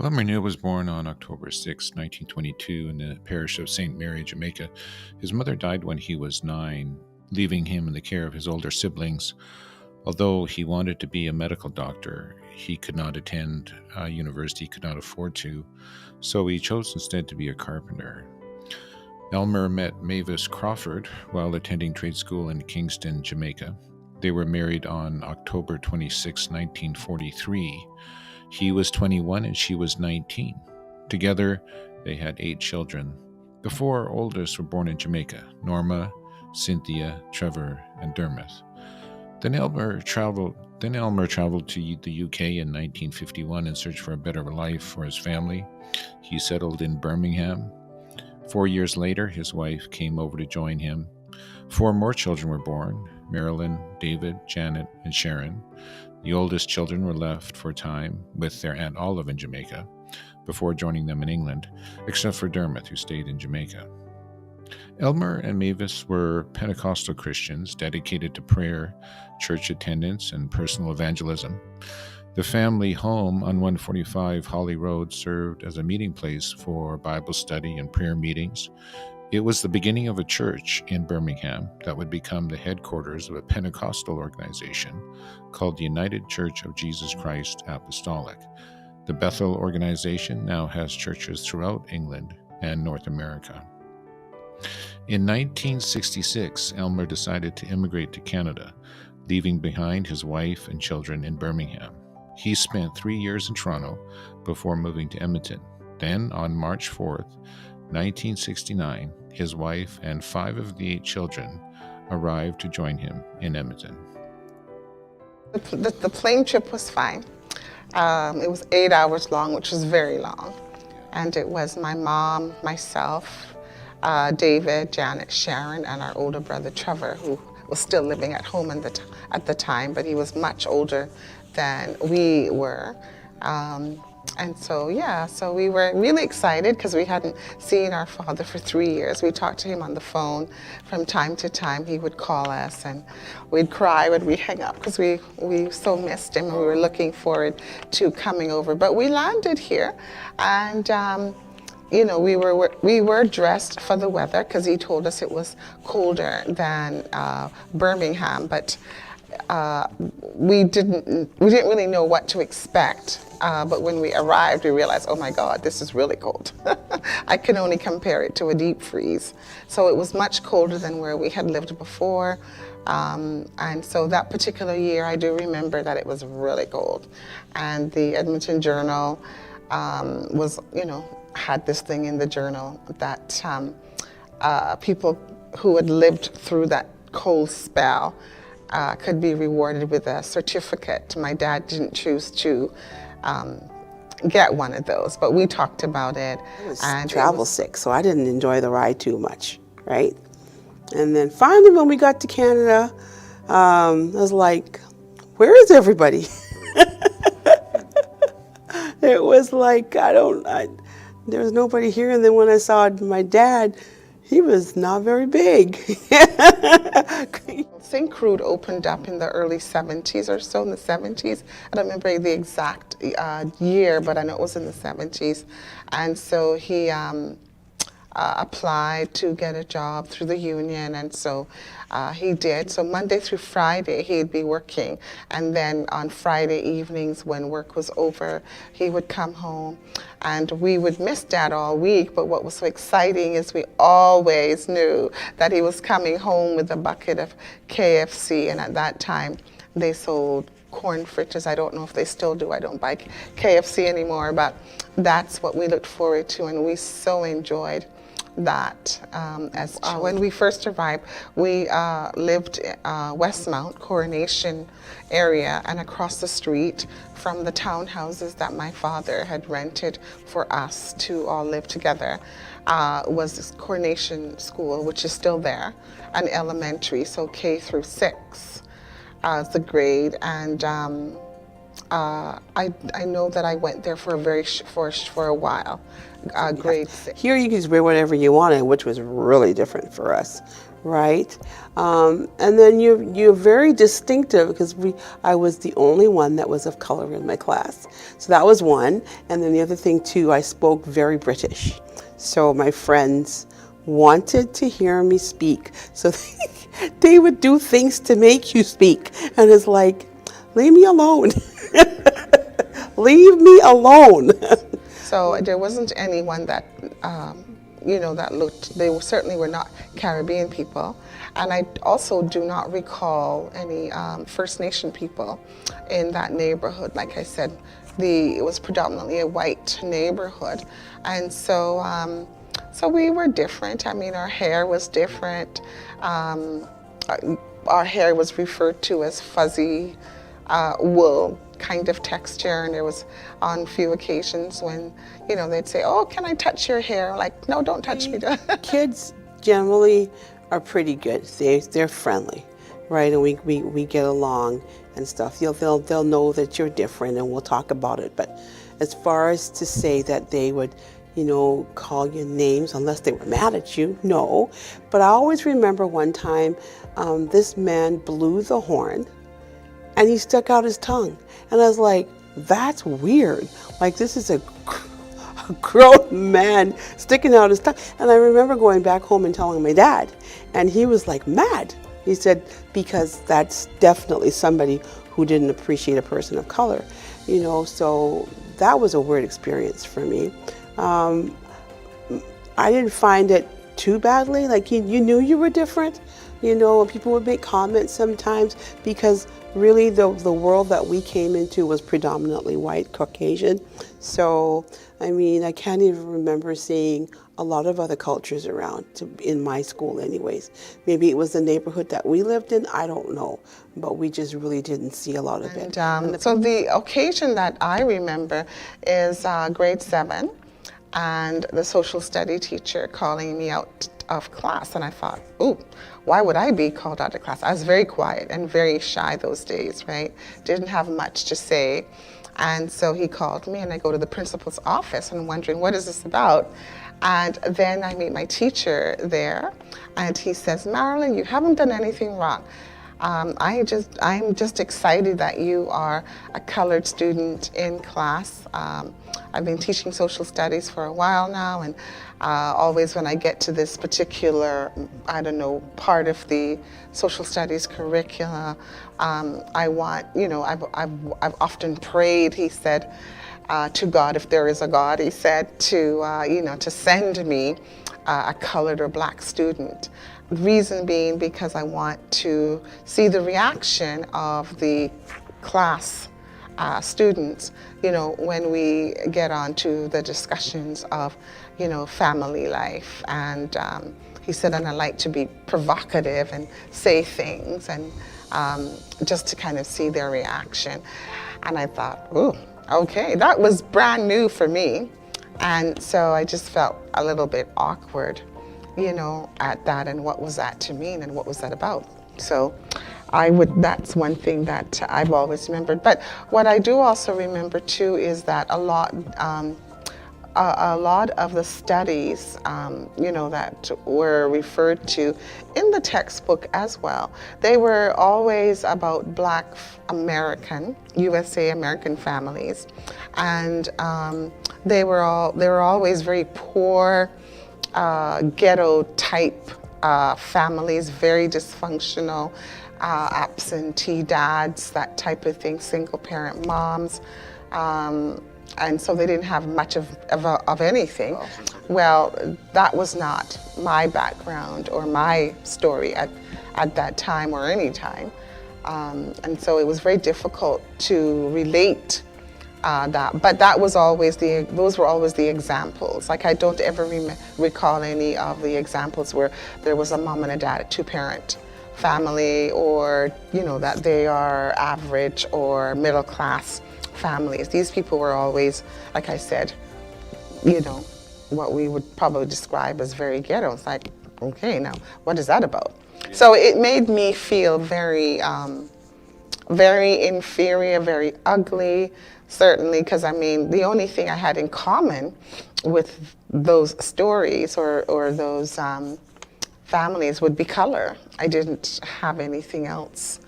Elmer New was born on October 6, 1922, in the parish of St. Mary, Jamaica. His mother died when he was 9, leaving him in the care of his older siblings. Although he wanted to be a medical doctor, he could not attend a university, could not afford to, so he chose instead to be a carpenter. Elmer met Mavis Crawford while attending trade school in Kingston, Jamaica. They were married on October 26, 1943. He was 21 and she was 19. Together, they had 8 children. The 4 oldest were born in Jamaica: Norma, Cynthia, Trevor, and Dermot. Then Elmer traveled to the UK in 1951 in search for a better life for his family. He settled in Birmingham. 4 years later, his wife came over to join him. 4 more children were born: Marilyn, David, Janet, and Sharon. The oldest children were left for a time with their Aunt Olive in Jamaica before joining them in England, except for Dermot, who stayed in Jamaica. Elmer and Mavis were Pentecostal Christians dedicated to prayer, church attendance, and personal evangelism. The family home on 145 Holly Road served as a meeting place for Bible study and prayer meetings. It was the beginning of a church in Birmingham that would become the headquarters of a Pentecostal organization called the United Church of Jesus Christ Apostolic. The Bethel organization now has churches throughout England and North America. In 1966, Elmer decided to immigrate to Canada, leaving behind his wife and children in Birmingham. He spent 3 years in Toronto before moving to Edmonton. Then, on March 4th, 1969, his wife and 5 of the 8 children arrived to join him in Edmonton. The plane trip was fine. It was 8 hours long, which was very long. And it was my mom, myself, David, Janet, Sharon, and our older brother Trevor, who was still living at home at the time, but he was much older than we were. And so we were really excited because we hadn't seen our father for 3 years. We talked to him on the phone from time to time. He would call us and we'd cry when we hang up because we so missed him and we were looking forward to coming over. But we landed here and we were dressed for the weather because he told us it was colder than Birmingham, but we didn't really know what to expect. But when we arrived, we realized, oh my God, this is really cold. I can only compare it to a deep freeze. So it was much colder than where we had lived before. And so that particular year, I do remember that it was really cold. And the Edmonton Journal had this thing in the journal that people who had lived through that cold spell could be rewarded with a certificate. My dad didn't choose to get one of those, but we talked about it. I was travel sick, so I didn't enjoy the ride too much, right? And then finally when we got to Canada, I was like, where is everybody? It was like, there was nobody here. And then when I saw my dad, he was not very big. St. Croix opened up in the early 70s or so, in the 70s. I don't remember the exact year, but I know it was in the 70s. And so he applied to get a job through the union, and so he did. So Monday through Friday, he'd be working. And then on Friday evenings when work was over, he would come home. And we would miss Dad all week, but what was so exciting is we always knew that he was coming home with a bucket of KFC, and at that time they sold corn fritters. I don't know if they still do. I don't buy KFC anymore, but that's what we looked forward to, and we so enjoyed that as children. When we first arrived, we lived Westmount, Coronation area, and across the street from the townhouses that my father had rented for us to all live together was this Coronation School, which is still there, an elementary, so K through 6 is the grade, and I know that I went there for a for a while, grade 6. Here you could just wear whatever you wanted, which was really different for us, right? And then you're very distinctive because I was the only one that was of color in my class. So that was one. And then the other thing too, I spoke very British. So my friends wanted to hear me speak. So they would do things to make you speak. And it's like, leave me alone. Leave me alone. So there wasn't anyone that, that looked, certainly were not Caribbean people. And I also do not recall any First Nation people in that neighborhood. Like I said, it was predominantly a white neighborhood. And so, so we were different. I mean, our hair was different. Our hair was referred to as fuzzy wool kind of texture, and there was on few occasions when they'd say, "Oh, can I touch your hair?" Like, no, don't touch me. Kids generally are pretty good. They're friendly, right? And we get along and stuff. They'll know that you're different, and we'll talk about it. But as far as to say that they would call you names unless they were mad at you, no. But I always remember one time this man blew the horn and he stuck out his tongue. And I was like, that's weird. Like, this is a grown man sticking out his tongue. And I remember going back home and telling my dad, and he was like mad. He said, because that's definitely somebody who didn't appreciate a person of color, so that was a weird experience for me. I didn't find it too badly. Like, you knew you were different, and people would make comments sometimes because really the world that we came into was predominantly white, Caucasian. So, I mean, I can't even remember seeing a lot of other cultures around in my school anyways. Maybe it was the neighborhood that we lived in, I don't know. But we just really didn't see a lot of it. So the occasion that I remember is grade 7, and the social study teacher calling me out of class, and I thought, ooh, why would I be called out of class? I was very quiet and very shy those days, right? Didn't have much to say. And so he called me, and I go to the principal's office, and I'm wondering, what is this about? And then I meet my teacher there, and he says, Marilyn, you haven't done anything wrong. I'm just excited that you are a colored student in class. I've been teaching social studies for a while now, and always when I get to this particular, part of the social studies curricula, I want, I've often prayed, he said, to God, if there is a God, he said, to send me a colored or black student. Reason being because I want to see the reaction of the class students, when we get on to the discussions of, family life. And he said, and I like to be provocative and say things and just to kind of see their reaction. And I thought, ooh, okay, that was brand new for me. And so I just felt a little bit awkward, at that, and what was that to mean and what was that about? So that's one thing that I've always remembered. But what I do also remember too is that a lot of the studies, that were referred to in the textbook as well, they were always about Black American, USA American families, and they were always very poor, ghetto type families, very dysfunctional, absentee dads, that type of thing, single parent moms. And so they didn't have much of anything. Well, that was not my background or my story at that time or any time. And so it was very difficult to relate that. But those were always the examples. Like, I don't ever recall any of the examples where there was a mom and a dad, a two-parent family, or, that they are average or middle class families. These people were always, like I said, what we would probably describe as very ghetto. It's like, okay, now what is that about? So it made me feel very very inferior, very ugly, certainly, because I mean, the only thing I had in common with those stories or those families would be color. I didn't have anything else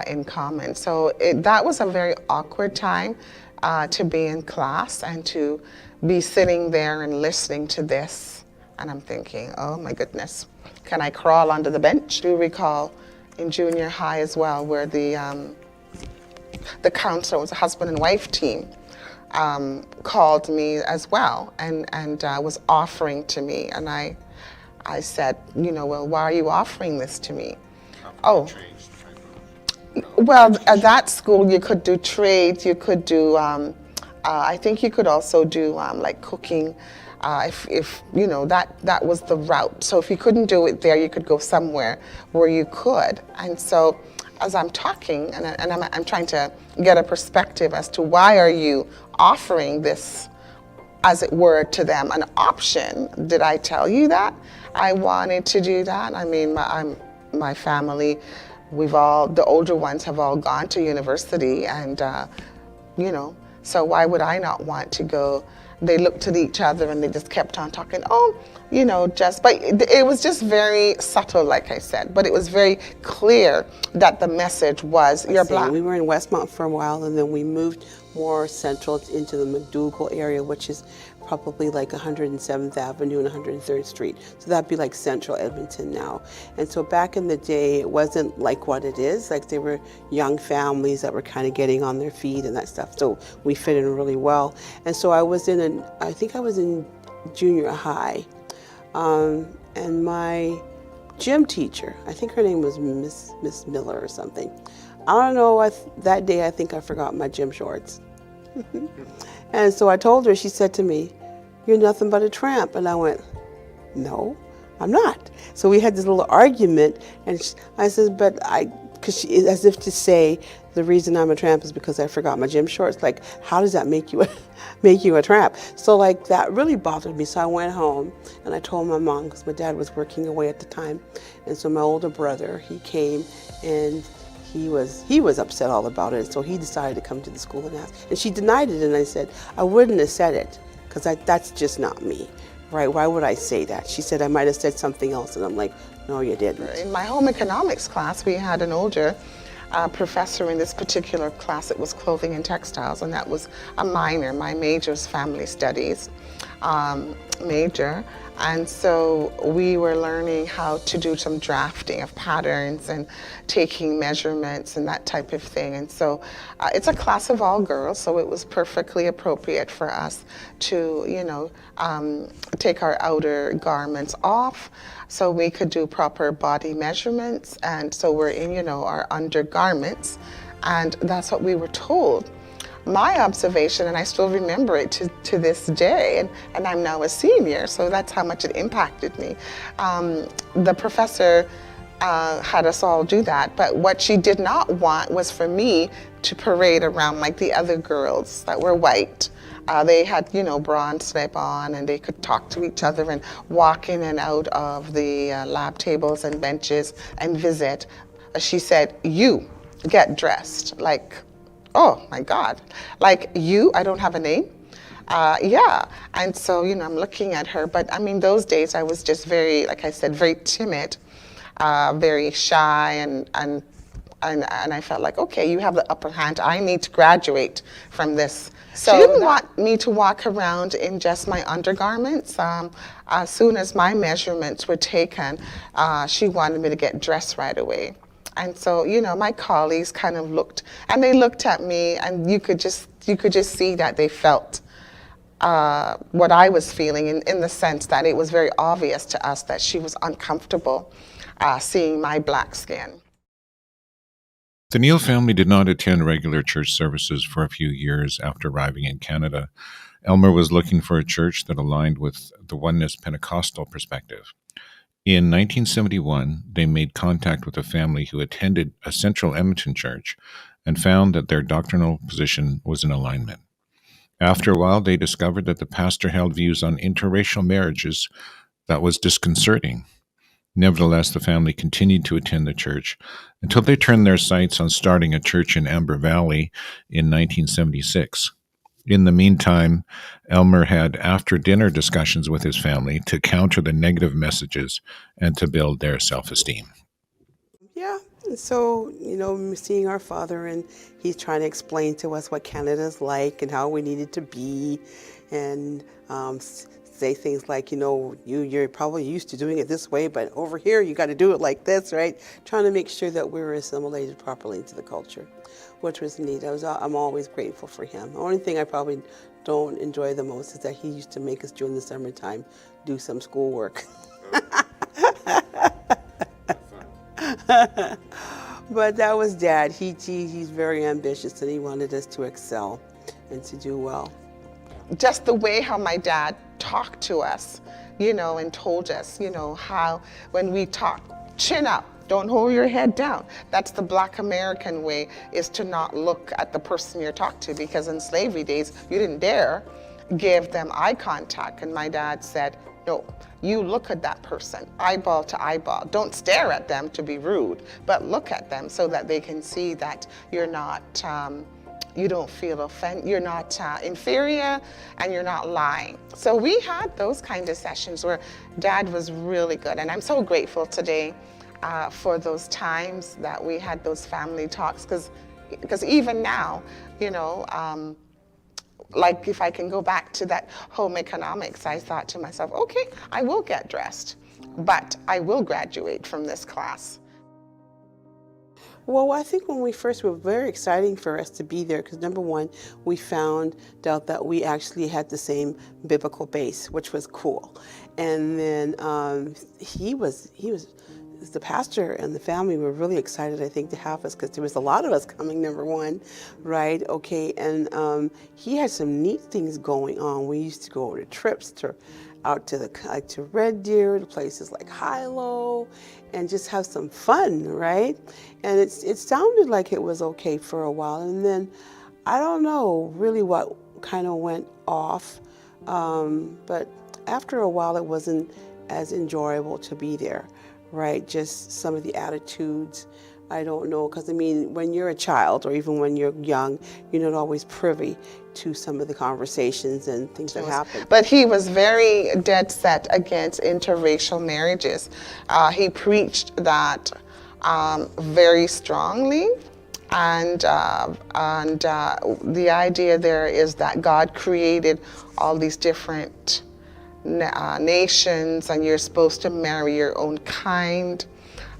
in common. So that was a very awkward time to be in class and to be sitting there and listening to this. And I'm thinking, oh my goodness, can I crawl under the bench? Do recall in junior high as well, where the counselor was a husband and wife team, called me as well and was offering to me. And I said, well, why are you offering this to me? Oh, well, at that school you could do trades, you could do, I think you could also do like cooking, if that was the route. So if you couldn't do it there, you could go somewhere where you could. And so as I'm talking, and I'm trying to get a perspective as to why are you offering this, as it were, to them, an option. Did I tell you that I wanted to do that? I mean, my family, the older ones have all gone to university, and so why would I not want to go? They looked at each other and they just kept on talking, but it was just very subtle, like I said, but it was very clear that the message was, you're Black. We were in Westmount for a while, and then we moved more central into the McDougall area, which is probably like 107th Avenue and 103rd Street. So that'd be like central Edmonton now. And so back in the day, it wasn't like what it is. Like, they were young families that were kind of getting on their feet and that stuff. So we fit in really well. And so I think I was in junior high. And my gym teacher, I think her name was Miss Miller or something. I don't know, that day I think I forgot my gym shorts. And so I told her, she said to me, "You're nothing but a tramp." And I went, "No, I'm not." So we had this little argument, and I said, because she, as if to say, the reason I'm a tramp is because I forgot my gym shorts. Like, how does that make you a tramp? So like, that really bothered me. So I went home and I told my mom, because my dad was working away at the time. And so my older brother, he came, and he was upset all about it. So he decided to come to the school and ask. And she denied it, and I said, I wouldn't have said it, because that's just not me. Right? Why would I say that? She said I might have said something else, and I'm like, no, you didn't. In my home economics class, we had an older professor in this particular class. It was clothing and textiles, and that was a minor. My major was family studies major. And so we were learning how to do some drafting of patterns and taking measurements and that type of thing. And so it's a class of all girls, so it was perfectly appropriate for us to, take our outer garments off so we could do proper body measurements. And so we're in, our undergarments, and that's what we were told. My observation, and I still remember it to this day, and I'm now a senior, so that's how much it impacted me. The professor had us all do that, but what she did not want was for me to parade around like the other girls that were white. They had, bra and slip on, and they could talk to each other and walk in and out of the lab tables and benches and visit. She said, "You get dressed." Like, oh my God, like, you, I don't have a name? Yeah. And so, I'm looking at her, but I mean, those days I was just very, like I said, very timid, very shy, and I felt like, okay, you have the upper hand. I need to graduate from this. So she didn't want me to walk around in just my undergarments. As soon as my measurements were taken, she wanted me to get dressed right away. And so, my colleagues kind of looked, and they looked at me, and you could just see that they felt what I was feeling, in the sense that it was very obvious to us that she was uncomfortable seeing my Black skin. The Neal family did not attend regular church services for a few years after arriving in Canada. Elmer was looking for a church that aligned with the Oneness Pentecostal perspective. In 1971, they made contact with a family who attended a Central Edmonton church and found that their doctrinal position was in alignment. After a while, they discovered that the pastor held views on interracial marriages that was disconcerting. Nevertheless, the family continued to attend the church until they turned their sights on starting a church in Amber Valley in 1976. In the meantime, Elmer had after-dinner discussions with his family to counter the negative messages and to build their self-esteem. Yeah, and so, seeing our father, and he's trying to explain to us what Canada's like and how we need it to be, and say things like, you're probably used to doing it this way, but over here you got to do it like this, right? Trying to make sure that we're assimilated properly into the culture, which was neat. I'm always grateful for him. The only thing I probably don't enjoy the most is that he used to make us during the summertime do some schoolwork. But that was Dad. He's very ambitious, and he wanted us to excel and to do well. Just the way how my dad talked to us, and told us, how when we talk, chin up, don't hold your head down. That's the Black American way, is to not look at the person you're talking to, because in slavery days, you didn't dare give them eye contact. And my dad said, no, you look at that person, eyeball to eyeball. Don't stare at them to be rude, but look at them so that they can see that you're not, you don't feel offended, you're not inferior, and you're not lying. So we had those kind of sessions where Dad was really good. And I'm so grateful today for those times that we had those family talks, because even now, like if I can go back to that home economics, I thought to myself, okay, I will get dressed, but I will graduate from this class. Well, I think when we first were very exciting for us to be there, because number one, we found out that we actually had the same biblical base, which was cool. And then the pastor and the family were really excited, I think, to have us, because there was a lot of us coming, number one, right? Okay, and he had some neat things going on. We used to go to trips out to Red Deer, to places like Hilo, and just have some fun, right? And it sounded like it was okay for a while, and then I don't know really what kind of went off, but after a while it wasn't as enjoyable to be there. Right, just some of the attitudes, I don't know, because when you're a child or even when you're young, you're not always privy to some of the conversations and things that happen. But he was very dead set against interracial marriages. He preached that very strongly, and the idea there is that God created all these different nations, and you're supposed to marry your own kind,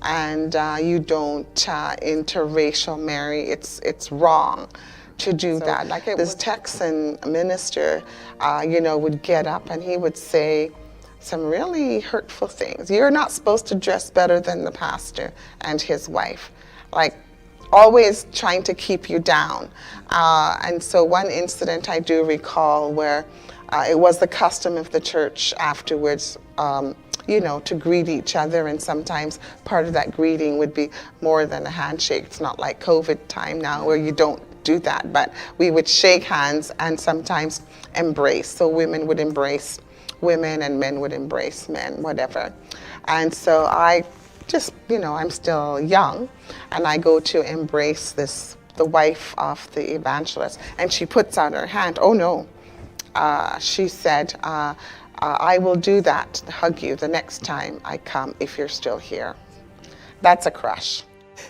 and you don't interracial marry. It's wrong to do that. Like this Texan minister, would get up and he would say some really hurtful things. You're not supposed to dress better than the pastor and his wife. Like, always trying to keep you down. And so one incident I do recall where it was the custom of the church afterwards, to greet each other, and sometimes part of that greeting would be more than a handshake. It's not like COVID time now where you don't do that, but we would shake hands and sometimes embrace. So women would embrace women and men would embrace men, whatever. And so I just, I'm still young, and I go to embrace the wife of the evangelist, and she puts out her hand. Oh no. She said, I will do that, hug you the next time I come if you're still here. That's a crush.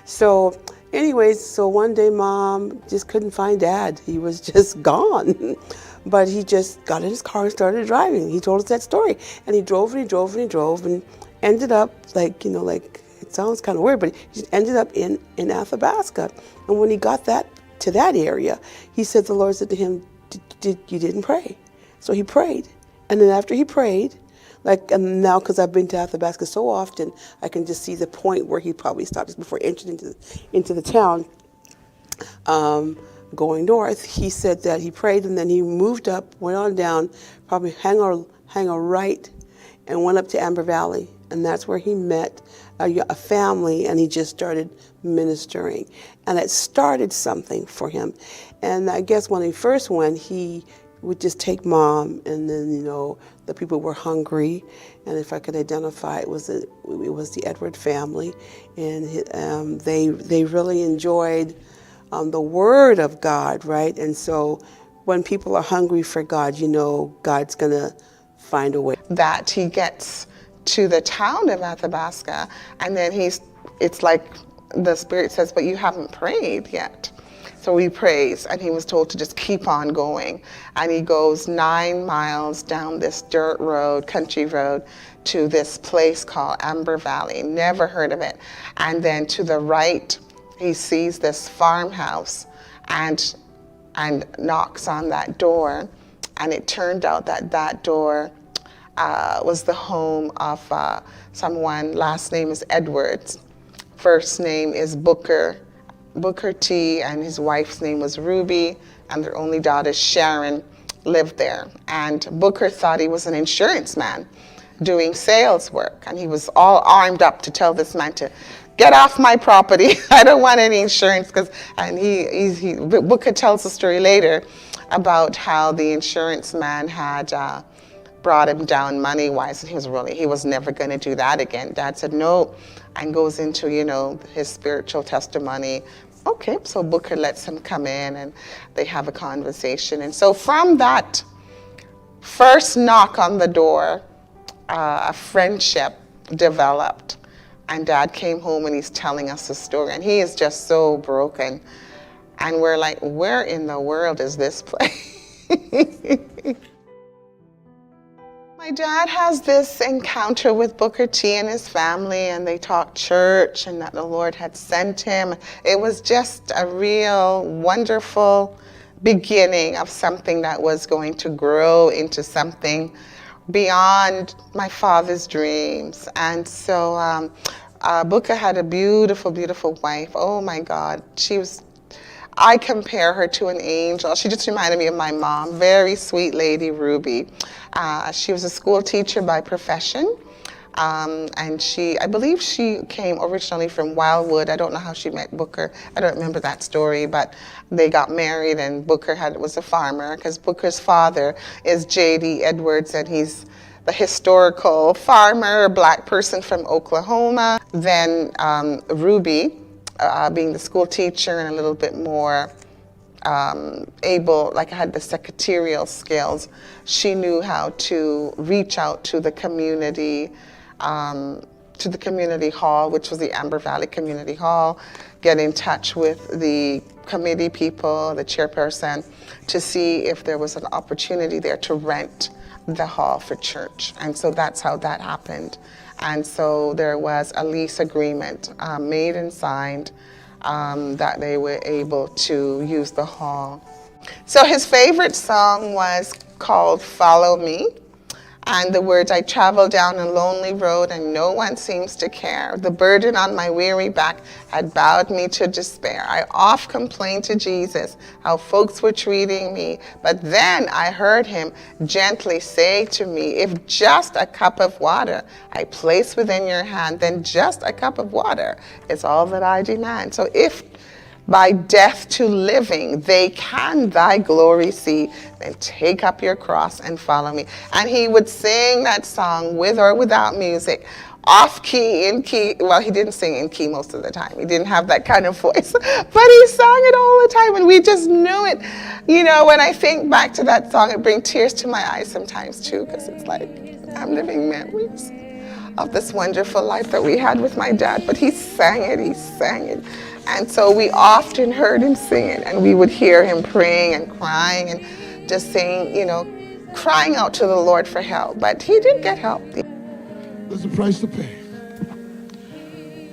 So anyways, one day Mom just couldn't find Dad. He was just gone. But he just got in his car and started driving. He told us that story. And he drove and he drove and he drove and ended up it sounds kind of weird, but he ended up in Athabasca. And when he got to that area, he said, the Lord said to him, you didn't pray. So he prayed. And then after he prayed, and now because I've been to Athabasca so often, I can just see the point where he probably stopped just before he entered into the town, going north. He said that he prayed, and then he moved up, went on down, probably hang a right, and went up to Amber Valley. And that's where he met a family, and he just started ministering. And it started something for him. And I guess when he first went, he would just take Mom, and then, you know, the people were hungry, and if I could identify, it was the Edward family, and they really enjoyed the Word of God, right? And so when people are hungry for God, you know, God's gonna find a way. That he gets to the town of Athabasca, and then it's like the Spirit says, but you haven't prayed yet. So he prays, and he was told to just keep on going. And he goes 9 miles down this dirt road, country road, to this place called Amber Valley. Never heard of it. And then to the right, he sees this farmhouse and knocks on that door. And it turned out that door was the home of someone. Last name is Edwards. First name is Booker T, and his wife's name was Ruby, and their only daughter, Sharon, lived there. And Booker thought he was an insurance man doing sales work, and he was all armed up to tell this man to get off my property. I don't want any insurance. Booker tells the story later about how the insurance man had brought him down money-wise, and he was never going to do that again. Dad said no, and goes into, you know, his spiritual testimony. Okay, so Booker lets him come in, and they have a conversation. And so from that first knock on the door, a friendship developed. And Dad came home, and he's telling us the story, and he is just so broken. And we're like, where in the world is this place? My dad has this encounter with Booker T and his family, and they talk church and that the Lord had sent him. It was just a real wonderful beginning of something that was going to grow into something beyond my father's dreams. And so Booker had a beautiful, beautiful wife. Oh my God, I compare her to an angel. She just reminded me of my mom. Very sweet lady, Ruby. She was a school teacher by profession. And I believe she came originally from Wildwood. I don't know how she met Booker. I don't remember that story, but they got married, and Booker was a farmer, because Booker's father is J.D. Edwards, and he's the historical farmer, black person from Oklahoma. Then Ruby, being the school teacher and a little bit more able, like I had the secretarial skills, she knew how to reach out to the community hall, which was the Amber Valley Community Hall, get in touch with the committee people, the chairperson, to see if there was an opportunity there to rent the hall for church. And so that's how that happened. And so there was a lease agreement made and signed that they were able to use the hall. So his favorite song was called Follow Me. And the words, I travel down a lonely road and no one seems to care. The burden on my weary back had bowed me to despair. I oft complained to Jesus how folks were treating me. But then I heard him gently say to me, if just a cup of water I place within your hand, then just a cup of water is all that I demand. So if by death to living they can thy glory see, then take up your cross and follow me. And he would sing that song with or without music, off key, in key. Well, he didn't sing in key most of the time. He didn't have that kind of voice, but he sang it all the time, and we just knew it. You know, when I think back to that song, it brings tears to my eyes sometimes too, because it's like I'm living memories of this wonderful life that we had with my dad. But he sang it. And so we often heard him sing it, and we would hear him praying and crying and just saying, you know, crying out to the Lord for help. But he did get help. There's a price to pay.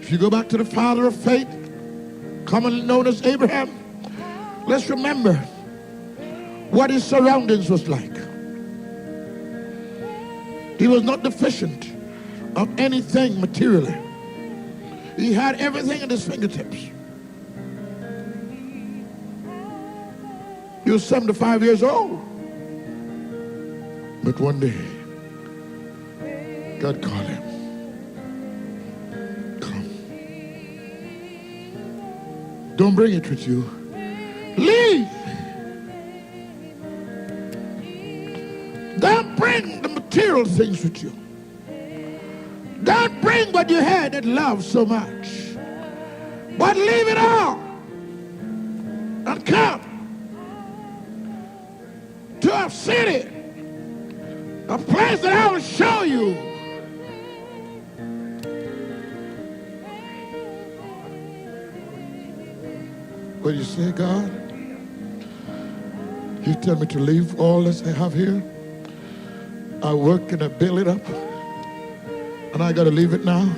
If you go back to the father of faith, commonly known as Abraham, let's remember what his surroundings was like. He was not deficient of anything materially. He had everything at his fingertips. He was 75 years old. But one day, God called him. Come. Don't bring it with you. Leave. little things with you. Don't bring what you had that love so much, but leave it all and come to a city, a place that I will show you. What do you say, God? You tell me to leave all this I have here. I work and I build it up, and I got to leave it now.